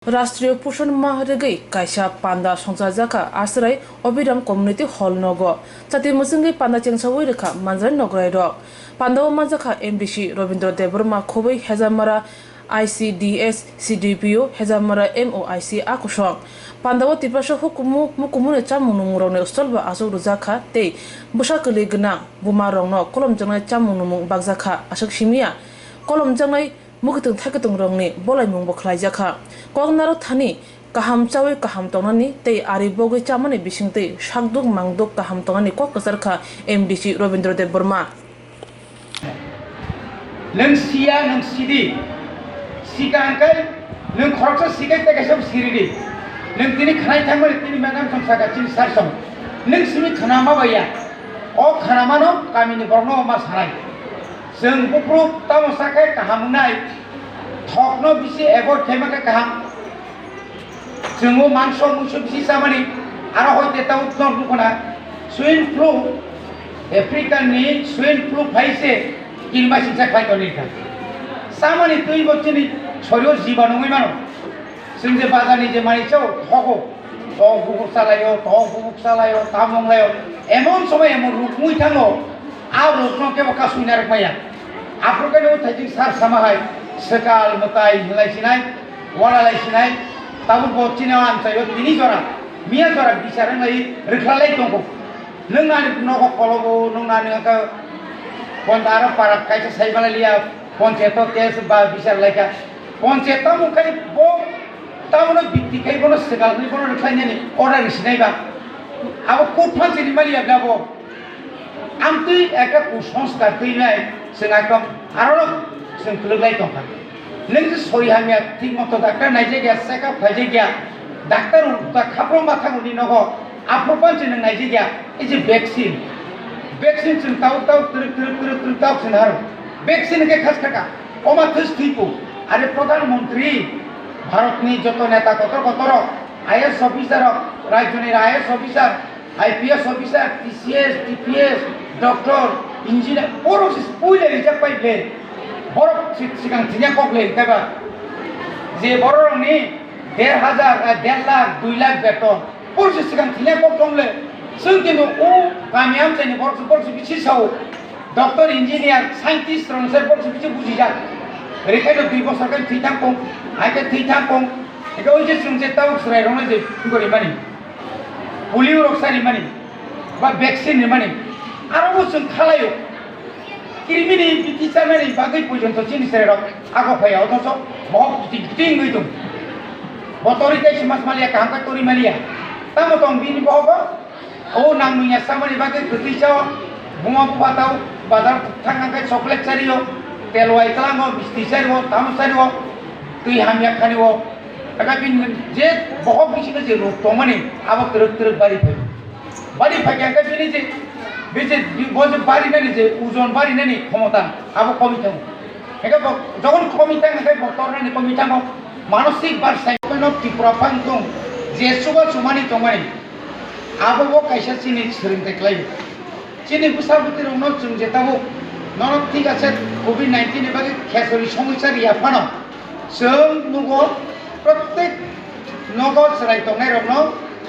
राष्ट्रीय पोषण माह रेगै कायसा पान्दा संसार जाखा आश्रय अबिराम कम्युनिटी हॉल नगो चाति मुसुंगै पान्दा चेंसावै रेखा मानजान नगराय रक पान्दाव मानजाखा एमडीसी रविंद्र देबरमा खोबै हेजामारा ICDS CDPO हेजामारा MOIC आकुसं पान्दाव तिपासो हुकुमु मुकुमुने चामुनुमुरने उस्तलबा आसौ रुजाखा ते बुसा कलिगना बुमारंनो कलमजंनाय चामुनुमु बागजाखा आसक सिमिया कलमजंनाय मुगतुं थागतुं रंनि बलायमुं बखलायजाखा कगनारो थानि kaham cawe kaham tonani tei ari bogai chamani bisingtei sakduk mangduk kaham tonani kok kasarkha MDC Robindra Dev Burma nang sia nang sidi sikangkai nang khoroksa sikai ta kasab siridi nang tini khanai thangmani tini manam samsaka chin sarsam nang simi khanama baya o khanamano kamini borno ma sarai जों बुफ्रु तामसाखै काहामनाय थकनो बिसि abode थेमाखै काहाम जोंबो मानस मुसु बिसि सामानि आरो हयते ताउ नर दुखना swine flu आफ्रिकानि swine flu फाइसे किनबा सिंसा खायतनि था सामानि तुइ बच्चिनि छरियो जीवाणुमै मानो जों जे बाजारनि जे मानिसौ थको तो बुबुक सालायो तामंलायो एमन समय एमन रुकमुइ थाङो आ रुकनो के बका सुइनार पाया आफ्रिकानि थाइजिं सार सामाहाय सकाल मताय हिलायसिनाय वालालायसिनाय ताबु बच्चिना आनसायो तिनि जरा मिया जरा बिचारनाय रोख्लालाय दंगो नोंनानि नगो कलगो नोंनानि का पन्दारो पाराक कायसा साइबालालिया पन्चायत केस बा बिचारलायका पन्चायत मुखानि बो तामुनो बिक्तिखाय बनो सकालनि बनो रोख्लायनानि अर्डार रिसिनायबा आबो कोट फानसिनि मालिया ब्लाबो आमतै एका कुसंस्कार तैनाय जों एकदम आरो जों खुलुगलाय दंखा नों जे सयहामिया थिक मतो डाक्टर नायजे गया सेकआप फायजे गया डाक्टर ता खाफ्रोम बाथांनि नगो आफ्रोपान जों नायजे गया इज वैक्सीन जों ताव ताव जों हारो वैक्सीन के खास खाका अमा थस थैपो आरो प्रधानमंत्री भारतनि जत नेता कतर आईएएस ऑफिसर राज्यनि IAS officer IPS officer TCS TPS doctor engineer बर'सो पहिले रिजार्भ पाइप्ले बर' सिगां थिनिया कप्ले खायबा जे बर'नि 1,500 लाख 2 लाख बेतन बर'सो सिगां थिनिया कप दंले जों किन्तु ओ गामियाम जायनि बर'सो बिसि साव डॉक्टर इंजीनियर साइंटिस्ट रंसर बर'सो बिसि बुजिजा रेखायनो 2 बोसोर kan थैथां कम आइके थैथां कम एखौ जे जों जे ताव सुराय रंनो जे गरि मानि पोलियो रक्सानि मानि बा वैक्सीन मानि आरो जों खालायो किरिमिनि बिटिसानानि बागै पयजन्त जिनिसरे रक आगफायाव दस बहुत गिदिं गैदों बतरि कायसे मास मालिया कामका तरि मालिया तामो दं बिनि बहबो ओ नांमुया सामानि बागै गतिसाव बुमा बुबाताव बाजार थांनांगै चकलेट सारियो तेलवाय कलांगो बिस्तिसारियो तामसारियो दै हामिया खानियो एका बिन जे बहुत बिसिनो जे रोग दंमानि आबो तरक बारि फायखांका बिनि जे बेजे बजे बारिनानि जे ओजन बारिनानि क्षमता आबो कमिथां एका जगन कमिथां एका बतरनानि कमिथां मानसिक बार साइकन त्रिपुरा फांथं जे सुबा सुमानि तंमानि आबो कायसा सिनि सोलोंथाय खालायो सिनि बुसाबुति रंनो जों जेताबो नन ठीक আছে कोविड-19 नि बागै खेसरि समस्या रियाफानो जों नुगो प्रत्येक नगद सराय तंनाय रंनो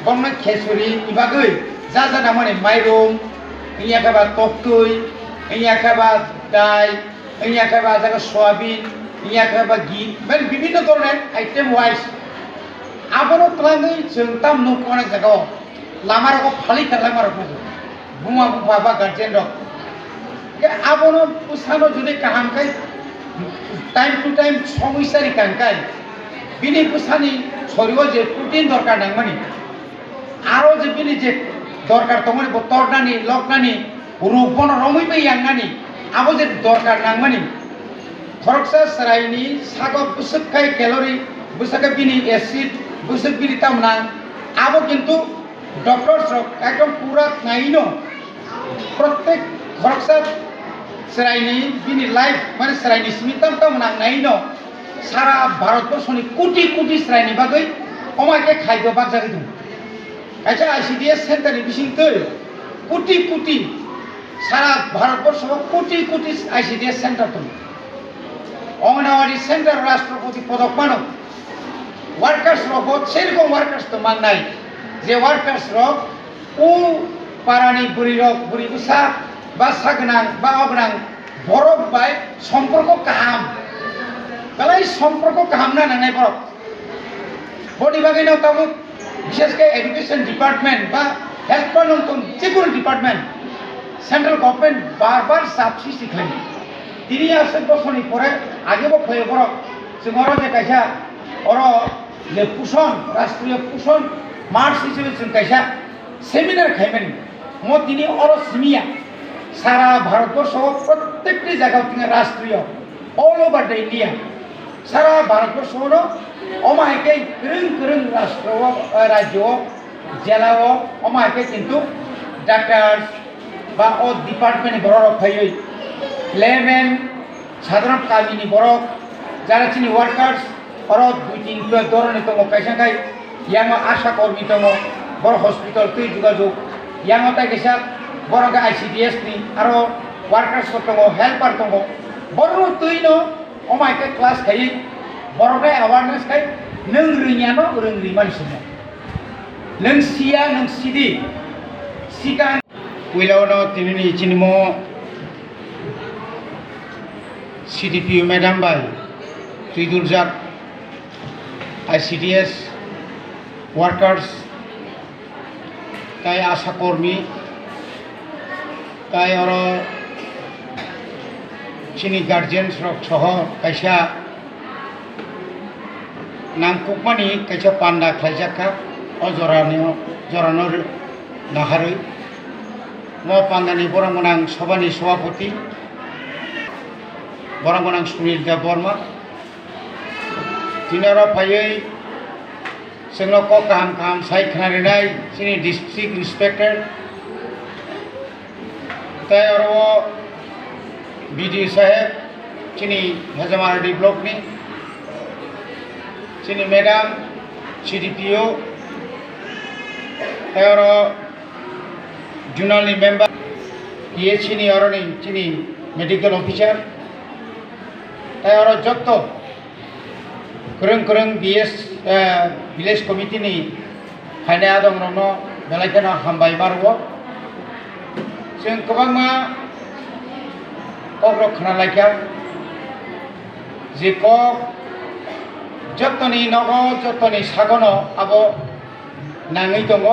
बंनो खेसरि नि बागै जा ना माने माइरं इया खाबा तक्तुई इया खाबा दाय इया खाबा जागा सोयाबिन इया खाबा घी बेन विभिन्न धरনের आइटेम वाइज आबनो तलाङै जों ताम नखना जागा लामारको फालि खालामारको बुमा बुबा गार्जेन रक के आबनो पुसानो जुदि काहामखाय टाइम टू टाइम समस्यारि कांखाय बिनि पुसानि शरीरआव जे प्रोटीन दरकार नांमानि आरो जे बिनि जे दरकार तंगनि बतरनानि लकनानि रुपन रमैबो यांनानि आबो जे दरकार नांमानि खरकसा सरायनि सागो बुसुखाय कैलोरी बुसुखा बिनि एसिड बुसुख बिनि तामना आबो किन्तु डॉक्टर्स एकदम पूरा नाइनो प्रत्येक खरकसा सरायनि बिनि लाइफ माने सरायनि स्मिताम तामना नाइनो सारा भारतवर्षनि कोटि सरायनि बागै अमाके खायदो बागजागै दं अच्छा ICDS सेंटर नि बिसिंतै कोटि सारा भारतवर्षआव कोटि ICDS सेंटर दं अंगनवाड़ी सेंटर राष्ट्रपति पदक मानो ওয়ার্কার্স রক সেরকম ওয়ার্কার্স তো মাননাই যে ওয়ার্কার্স রক ও পারানি বুড়ি রক বুড়ি উষা বা সাগনাং বা অগনাং বরফ বাই সম্পর্ক কাহাম তাহলে সম্পর্ক কাহাম না নাঙাই বরফ বডি বাকি নাও তাবো বিশেষ করে এডুকেশন ডিপার্টমেন্ট বা হেলথ নতুন যে কোনো ডিপার্টমেন্ট সেন্ট্রাল গভর্নমেন্ট বারবার সাবসিডি খালি 3 বছরনি পরে আগেও ফয়ে বরফ जों जे कायसा अरो जे पुषण राष्ट्रीय पुषण मार्च हिसाबै जों कायसा सेमिनार खायमोन म दिनै अरो सिमिया सारा भारतवर्ष प्रत्येकटी जायगायाव जों राष्ट्रीय ऑल ओवर द इंडिया सारा भारतवर्षावनो अमायके गोरों गोरों राष्ट्रआव राज्यआव जिल्लायाव अमायके किन्तु डाक्टार्स बा अ डिपार्टमेन्टनि बरफ फैयो लेमेन साधारण कामिनि बरफ যারা চিনি ওয়ার্কার্স আরো 2-3 ধরনের দङ কাইসাকাই ইয়াङो आशा कर्मी दङ बड़ हस्पिटाल तुई जुगाजुग याङो ताइ गेसा बरगा आईसीडीएस नि आरो वार्कार्स दङ हेल्पार दङ बरनो तुइनो अमायके क्लास खाइ बरगा अवेयरनेस खाइ नों रोङियानो रोंरि मानसिनो नों सिया नों सिदि सिगां उइलावनो तिनिनि चिनिमो सीडीपीओ मैडम बाय Tridurjak ICDS workers kai asha kormi kai oro chini guardians rok soho kaisa nangkukmani kaisa panda khlaijaka o jorano naharoi mo pandani borangmonang sobani sabapati borangmonang Sunil Dev Burma Tinara payai senglo ko kaham sai khanarinai sini district inspector tay aro BD saheb sini Hazamaradi block ni sini madam CDPO tay aro junali member ye sini aro ni sini medical officer tay aro jotto kurang BS village committee ni khaina adong rono belaikana hambai marwo जों गोबांमा कक रखना लायखा जे कक जतनी नगो जतनी सागनो आबो नाङै दङ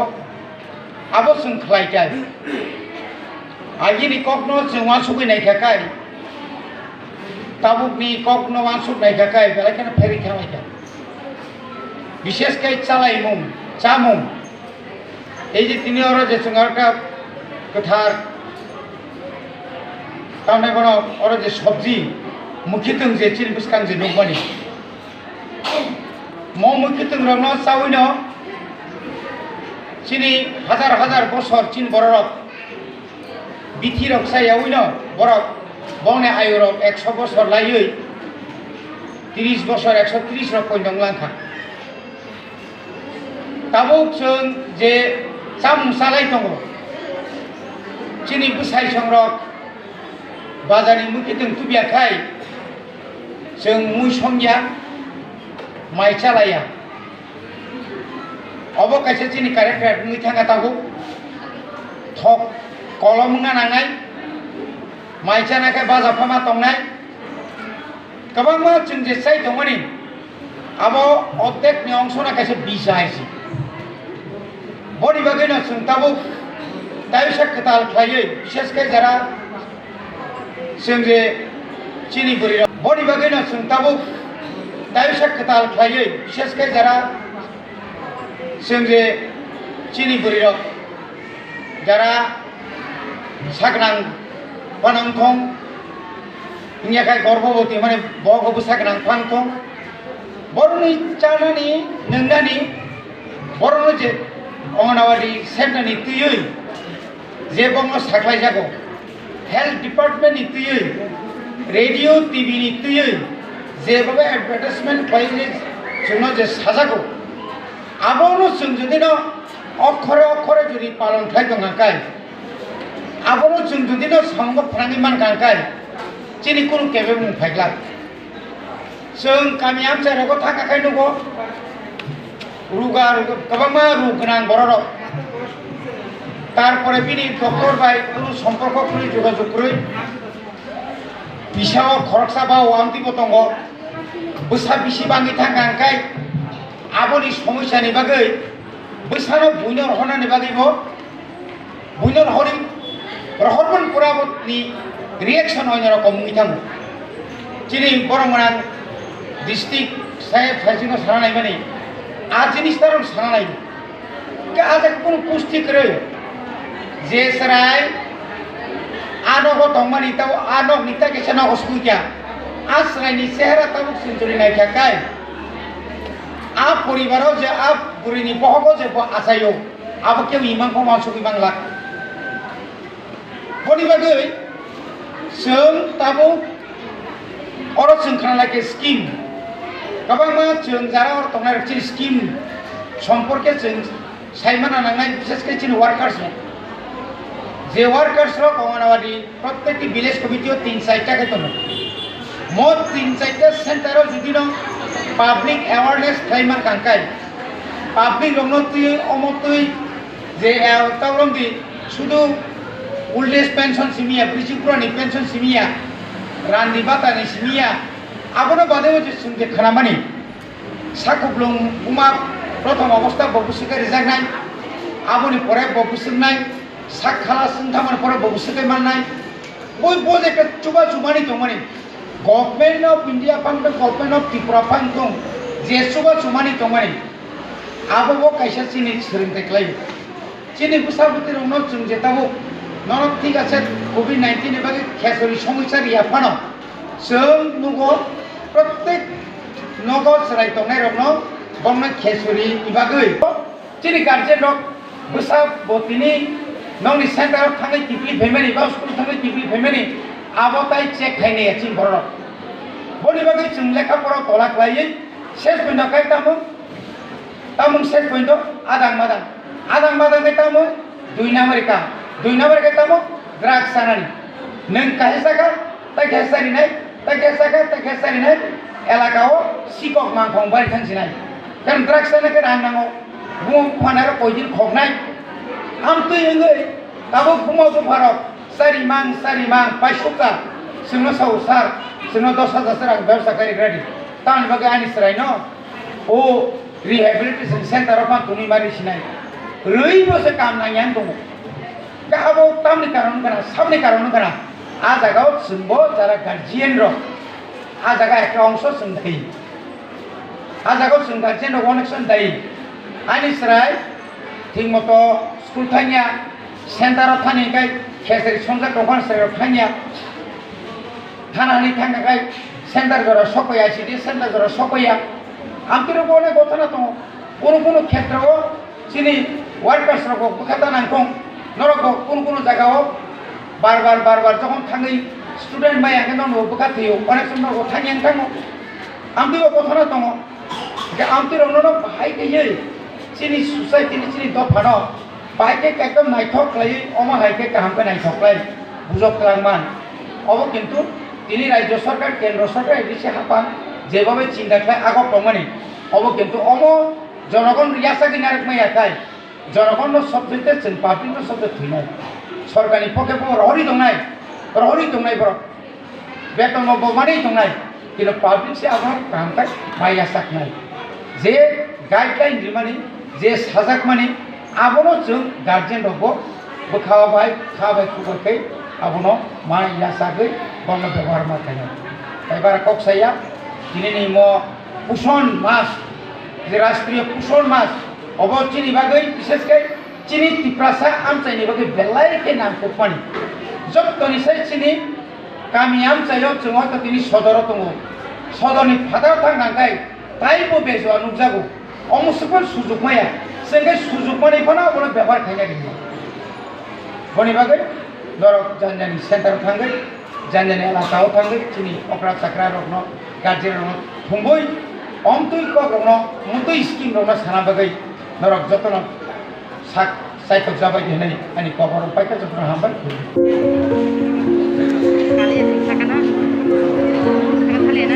आबो जों खालायखाय आइनि ककनो जों वासुबैनाय थाखाय ताबुकनि ककनो वासुबनाय थाखाय बेलायखाना फेरि खालायखा विशेषकै चालायमुं जामुं এই যে তিনি ওরা যে সঙ্গটা কথার তাহলে কোনো ওরা যে সবজি মুখিতং যে চিল বিস্কাং যে নগমানি মুখিতং রং চাউইন চিনি হাজার হাজার বছর চিন বড় বিথি রক চাইয়াউইন বড় বনে আয়ু রক 100 বছর লাইयै 30 বছর 130 রক কইনং লাंखा ताबुक जों जे जामुं जालाय दङ चिनि बुसाय संरक बाजारनि मुखिदों तुबियाखाय जों मुइ संया माइ चालाया अबकायसे चिनि कारेक्टार मुइ थाङा ताबुक थक कलम नांनाय माइ जानाखाय बाजार फामा दंनाय गोबां मा जों जे साइ दङनि आबो अर्थेकनि अंशना कायसे बिसा आइसि बड़ी बगैना सुनताबो दाइसा कताल खायै विशेषकै जरा जों जे चिनि बुरि बड़ी बगैना सुनताबो दाइसा कताल खायै विशेषकै जरा जों जे चिनि बुरि जरा सागनां पानांथं इनियाखाय गर्भवती माने बगबो सागनां पानथं बरनि चानानि नोंनानि बरनो जे अंगनवाड़ी सेंटर नि तुयै जे बंग साखलाय जागो हेल्थ डिपार्टमेंट नि तुयै रेडियो टीवी नि तुयै जेबो एडवर्टाइजमेंट फाइले जोंनो जे साजागो आबोनो जों जुदिनो अक्षरे अक्षरे जुदि पालन थाय दंगाखाय आबोनो जों जुदिनो संग फ्रांगि मानगाखाय चिनि कुनु केबे मुं फाइग्ला जों गामियाव जेरावबो थाखाखाय दङ রুগা কবামা রোগ গোনাं বড় তারপরে বিনি ডক্টর বাই কোনো সম্পর্ক করে যোগাযোগ করে বিশাও খরচা বা ওয়ামতি পতঙ্গ বৈশা বিশি বাঙ্গি থাকাঙ্কাই আবনি সমস্যানি বাগै বৈশানো বইন রহনানি বাগैबो বইন রহরি রহরবন পুরাবতনি রিঅ্যাকশন হয় রকম মিথাম চিনি বরংমানা ডিস্ট্রিক্ট সাহেব সাইজিনো সারা নাই মানে আজ জিনিস তার সারা নাই কে আজ কোন পুষ্টি করে যে সরাই আনগো দংমানি তাও আনগ নিতা কেছে নগো সুইকা আশ্রয়নি চেহারা তাবুক সেঞ্চুরি নাইখা কাই আ পরিবারও যে আ বুড়িনি বহগো যে আসাইও আবো কেউ ইমানখौ মাসুকি বাংলা বনি বাগै जों ताबो अर जों खानालाके स्किम गोबांमा जों जारा अर तंनाय रखि स्किम सम्पर्के जों सायमाना नांनाय बिसेसके जों वार्कार्स जे वार्कार्स रो कमानावादि प्रत्येकटी विलेज कमिटिओ 3-4 टाका दङ मोट 3-4 सेन्टारो जुदि न पाब्लिक अवेयरनेस खालामना कांकाय पाब्लिक रंनो तुय अमतुय जे तावलंदि शुधु ओल्ड एज पेंशन सिमिया ब्रिजिपुरानि पेंशन सिमिया रान्दी बातानि सिमिया आबोनो बादेबो जे सुंगे खानामानि साकुब्लुं उमा प्रथम अवस्था बबुसुके रिजागनाय आबोनि परे बबुसुनाय साखाला सुंथामन परे बबुसुके माननाय बय बजेके चुबा चुबानि दंमानि गवर्नमेंट ऑफ इंडिया फांग गवर्नमेंट ऑफ त्रिपुरा फांग दं जे चुबा चुबानि दंमानि आबो कायसा चिनि सोलोंथाय खालायो चिनि बुसाबुति रंनो जों जेताबो नरक ठीक আছে कोविड-19 এর বাগে খেসরি সমস্যা রিয়া ফানো जों नुगो प्रत्येक नगर सराय तंनाय रंनो बंना खेसुरी इबागै चिनि गार्जेन रक बुसा बतिनि नंनि सेंटर थांनाय टिपली फेमिलि बा स्कुल थांनाय टिपली फेमिलि आबोताय चेक खायनाय चिन बर बनि बागै जों लेखा पराव तला खायै सेस पइन्ट काय तामुं सेस पइन्ट आदां मादां काय तामुं 2 नाम्बार का 2 नाम्बार का तामुं ड्राग्स सानानि नों काहेसाका ता खेसारिनाय ता खेसारिनाय एलाकाओ सिकक मांखं बारि थांसिनाय कारण ड्राग्स सानाके रांनांगौ बुम फानार कयदिन खगनाय आमतुय ओंगै ताबो बुमाव बुफारक सारि मां पाइसुका जोंनो साउसार जोंनो 10,000 रां व्यवसाय करिग्रादि तानि बागै आनि सराय न ओ रिहेबिलिटेशन सेन्टर अफ तुनि मारि सिनाय रैबोसो काम नायान दङ गाबो तामनि कारण गना सामनि कारण गना आ जागाव जोंबो जारा गार्जियन र आ जागा একটা অংশ जों दायो आ जागाव जों गार्जियन र कनेक्शन दायो आनि सराय ঠিক মতো स्कुल थानिया सेन्टार थानिकाय खेसरि संजा दखान सराय थानिया थानानि थांगाय सेन्टार जरा सकया सिदि सेन्टार जरा सकया आमतिरो बने गथना दङ কোনো ক্ষেত্রেও চিনি ওয়ার্কার্স রকম বুখাতা নাংকং নরক কোনো জায়গাও বারবার যখন থাঙ্গি স্টুডেন্ট বাই আগে নন বুখাতেও অনেক সময় থাঙ্গি থাঙ্গো আমতিও গথনা দङ যে আমতির অন্য বাহাই গিয়ে চিনি সোসাইটিনি চিনি দফানো বাহাইকে একদম নাইথকলাই অমা হাইকে কাহামকে নাইথকলাই বুঝকলাংমান অব কিন্তু তিনি রাজ্য সরকার কেন্দ্র সরকার এদিকে হাপান যেভাবে চিন্তা খায় আগক দমানি অব কিন্তু অম জনগণ রিয়াসাগি নারকমাই আকাই জনগণ সবজেক্টে जों পাবলিক সবজেক্ট থইনাय सरकारनि पके रहरि दंनाय बर बेतन बमानि दंनाय किन्तु पाब्लिक से आगर कामकाय माया साकनाय जे गाइडलाइन दिमानि जे साजाक मानि आबनो जों गार्जियन रगो बखाबाय खुबरखै आबनो माया सागै बंग व्यवहार माथाय एबार कक्साया दिनैनि म पोषण मास जे राष्ट्रीय पोषण मास अबचिनि बागै विशेषकै चिनी तिप्रासा आमचाइनि बागै बेलायके नाम कोपानि जत्तनिसाय चिनी गामि आमचाइयाव जों हयतो दिनै सदराव दङ सदरनि फादार थांनांगाय ताइबो बेजोआ नुजागौ अमुसुफोर सुजुग माया जोंगे सुजुग मानि फना अबनो व्यवहार खायना दिनै बनि बागै दरक जानजानि सेन्टाराव थांगै जानजानि एलाकायाव थांगै चिनी अक्रा चाक्रा रकनो गार्जेन रकनो थुंबै अमतुय कक रकनो मुतुय स्किम रकनो साना बागै दरक जतन sak साइकल जाबाय दिनै आंनि खबर पाइका जतन हामबाय kalian sakana sakana kalian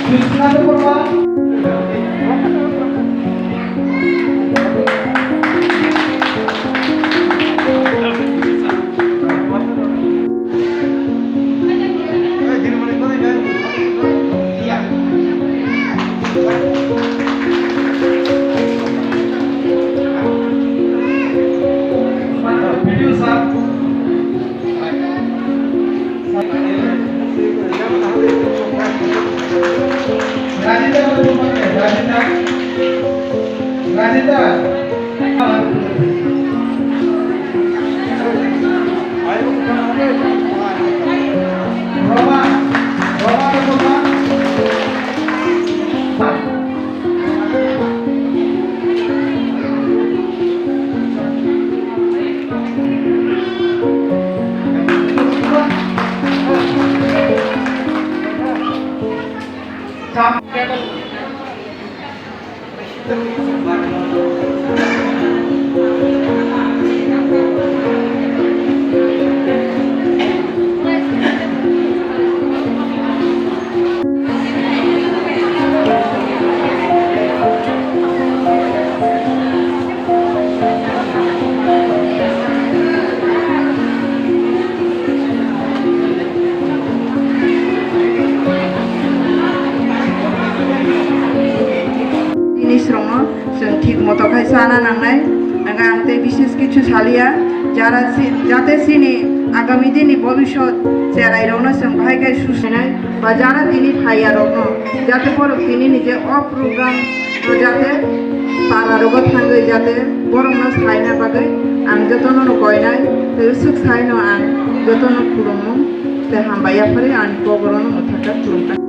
Biswanath Barma video sir রাজেন্দা রাজেন্দা রাজেন্দা রমা রমা রমা जों ठीक मतो जाना नांनाय आंते विशेष किछु सालिया जारा जाते सिनि आगामी दिननि भबिष्यत जेराइरावनो जों भाइगाय सुसिनाय बा जारा दिनि फाइयारावनो जाते बर' दिनि निजे अ प्रोग्राम जाते पारारोबो थांगै जाते बर'नो सायना बागै आं जतनो गयनाय ते सुख सायनो आं जतनो खुलुमो ते हामबाया फरे आं बगरनो मथाका खुलुमनाय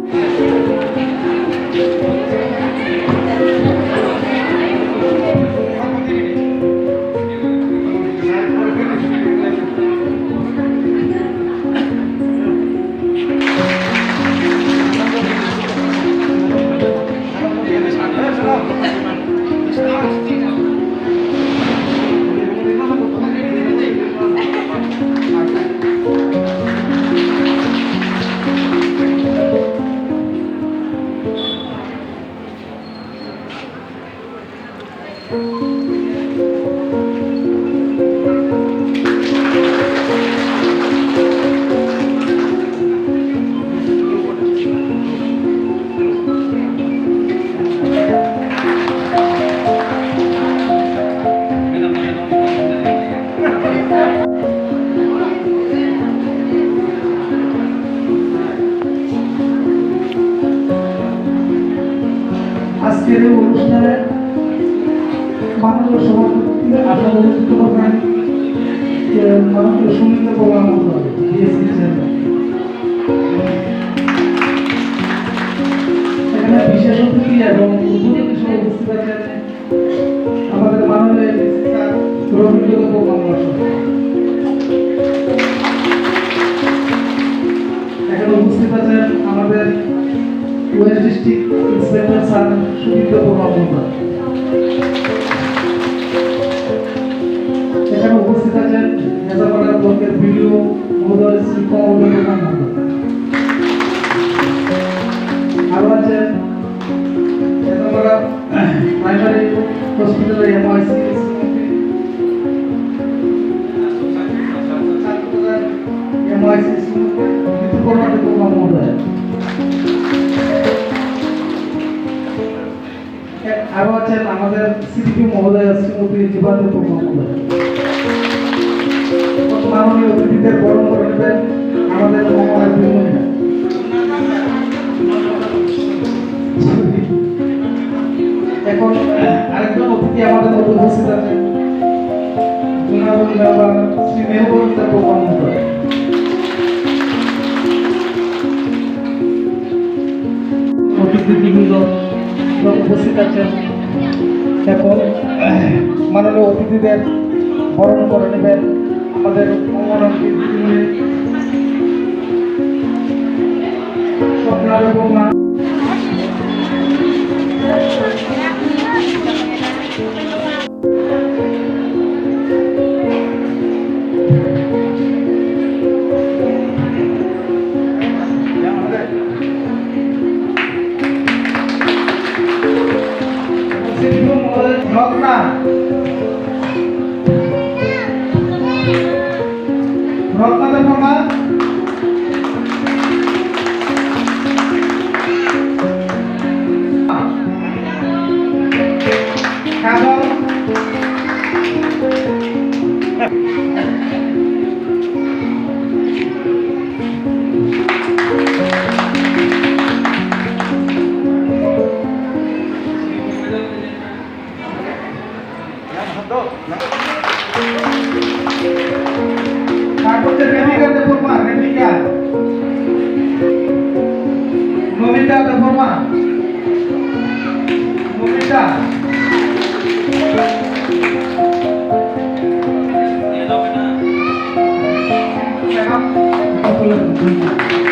আজকের এই অনুষ্ঠানে মাননীয় সভাপতি আপনাদের অনুষ্ঠিত করবেন মাননীয় সুনীল প্রধান মহোদয় ডিএসসি চেয়ারম্যান। এখানে বিশেষ অতিথি এবং উদ্বোধনী হিসেবে উপস্থিত আছেন আমাদের মাননীয় রবীন্দ্র প্রধান মহাশয়। এখানে উপস্থিত আছেন আমাদের West district inspector sir Sudipta প্রভাব মহোদয়। এখানে উপস্থিত আছেন নেতাপাড়া ব্লকের বিডিও মহোদয় শ্রী কমল প্রধান মহোদয়। আরো আছেন নেতাপাড়া প্রাইমারি হসপিটালের এমআইসি এমআইসি ঋতুপর্ণা প্রধান মহোদয়। আরো আছেন আমাদের সিডিপি মহোদয় শ্রীমতী জীবানন্দ মহোদয়। মাননীয় অতিথিদের বরণ করে নেবেন আমাদের মহোদয় বিমলিনা। এখন আরেকজন অতিথি আমাদের মধ্যে উপস্থিত আছেন জুনাগঞ্জ মেম্বার শ্রী মেহবুব মহোদয়। অতিথিবৃন্দ উপস্থিত আছেন। এখন মাননীয় অতিথিদের বরণ করে নেবেন আমাদের অঙ্গনওয়াড়ি স্বপ্না এবং Rokna. Rokna the forma. Kagol. Aku terbiasa de forma, Renika. Momita de forma. Momita. Hello,